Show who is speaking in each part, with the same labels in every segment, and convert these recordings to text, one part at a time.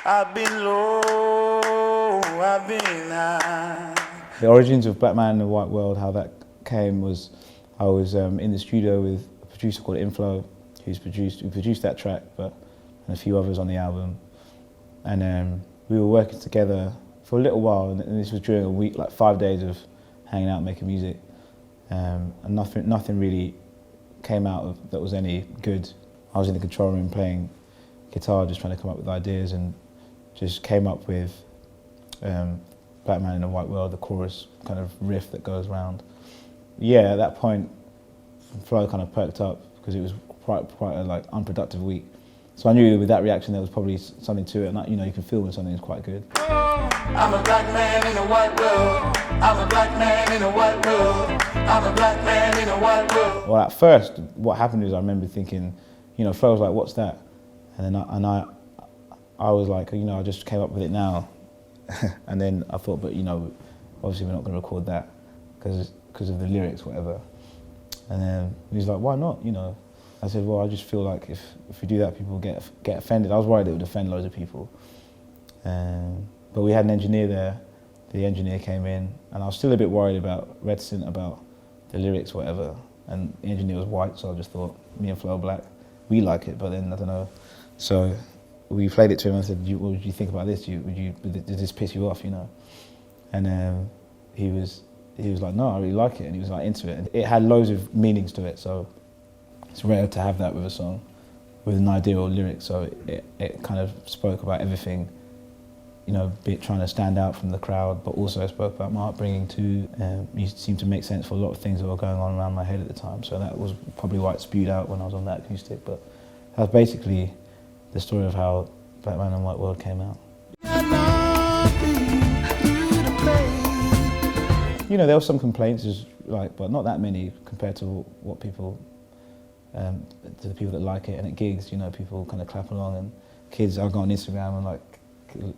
Speaker 1: I've been low, I've been high.
Speaker 2: The origins of Black Man in the White World, how that came was I was in the studio with a producer called Inflow, who produced that track, and a few others on the album. And we were working together for a little while, and this was during a week, like 5 days of hanging out, making music. And nothing really came out of that was any good. I was in the control room playing guitar, just trying to come up with ideas, and just came up with Black Man in a White World, the chorus kind of riff that goes round. Yeah, at that point, flow kind of perked up because it was quite a like unproductive week. So I knew with that reaction there was probably something to it, and you know you can feel when something is quite good.
Speaker 1: I'm a black man in a white world. I'm a black man in a white world. I'm a black man in a white world.
Speaker 2: Well, at first, what happened is I remember thinking, you know, Flo was like, "What's that?" And then I was like, you know, I just came up with it now. And then I thought, but you know, obviously we're not going to record that because of the lyrics, whatever. And then he was like, why not? You know, I said, well, I just feel like if we do that, people get offended. I was worried it would offend loads of people. But we had an engineer there. The engineer came in, and I was still a bit worried reticent about the lyrics, whatever. And the engineer was white, so I just thought, me and Flo are black. We like it, but then I don't know. So we played it to him and said, what would you think about this? Did this piss you off, you know? And he was like, no, I really like it, and he was like into it. And it had loads of meanings to it, so it's rare to have that with a song, with an idea or lyric, so it kind of spoke about everything, you know, trying to stand out from the crowd, but also spoke about my upbringing too. It seemed to make sense for a lot of things that were going on around my head at the time, so that was probably why it spewed out when I was on that acoustic, but that was basically the story of how Black Man in the White World came out. You know, there were some complaints, but not that many compared to what people, to the people that like it. And at gigs, you know, people kind of clap along, and kids, I go on Instagram and like,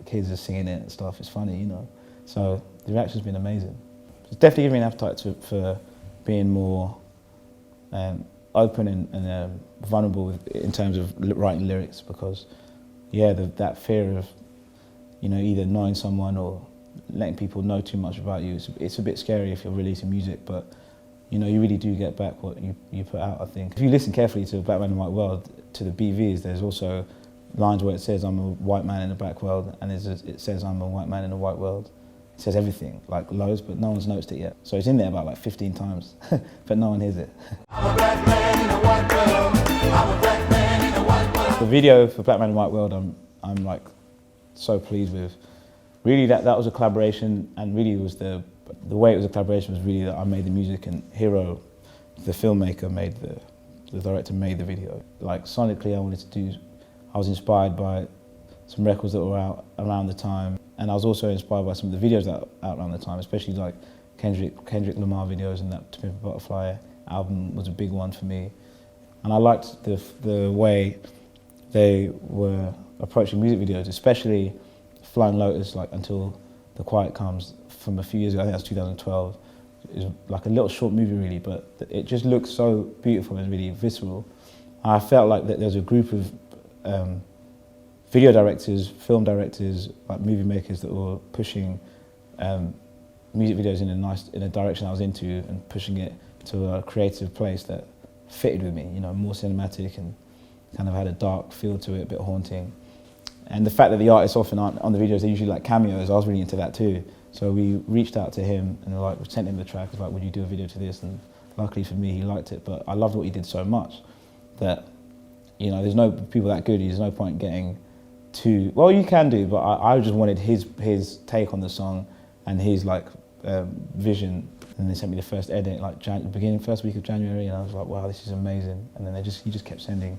Speaker 2: kids are singing it and stuff. It's funny, you know. So the reaction's been amazing. It's definitely given me an appetite for being more open and vulnerable in terms of writing lyrics, because yeah, that fear of, you know, either knowing someone or letting people know too much about you, it's a bit scary if you're releasing music, but you know, you really do get back what you put out, I think. If you listen carefully to Black Man in the White World, to the BVs, there's also lines where it says I'm a white man in a black world, and it says I'm a white man in a white world. It says everything, like loads, but no one's noticed it yet. So it's in there about like 15 times, but no one hears it.
Speaker 1: I'm a black man in a white world. I'm a black man in a white world.
Speaker 2: The video for Black Man in the White World, I'm like so pleased with. Really, that was a collaboration, and really was the way it was a collaboration was really that I made the music, and Hero, the filmmaker, the director made the video. Like sonically, I was inspired by some records that were out around the time, and I was also inspired by some of the videos that were out around the time, especially like Kendrick Lamar videos, and that To Pimp a Butterfly album was a big one for me. And I liked the way they were approaching music videos, especially Flying Lotus, like Until the Quiet Comes, from a few years ago. I think that's 2012. It was like a little short movie really, but it just looked so beautiful and really visceral. I felt like that there's a group of video directors, film directors, like movie makers that were pushing music videos in a direction I was into, and pushing it to a creative place that fitted with me, you know, more cinematic and kind of had a dark feel to it, a bit haunting. And the fact that the artists often aren't on the videos, they're usually like cameos, I was really into that too. So we reached out to him and like sent him the track, was like, would you do a video to this? And luckily for me, he liked it, but I loved what he did so much that, you know, there's no people that good, there's no point getting too, well, you can do, but I just wanted his take on the song and his like vision. And they sent me the first edit, like first week of January, and I was like, wow, this is amazing. And then he just kept sending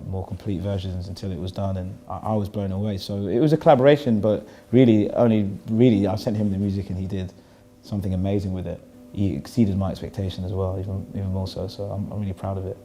Speaker 2: more complete versions until it was done, and I was blown away. So it was a collaboration, but really, I sent him the music and he did something amazing with it. He exceeded my expectation as well, even more so I'm really proud of it.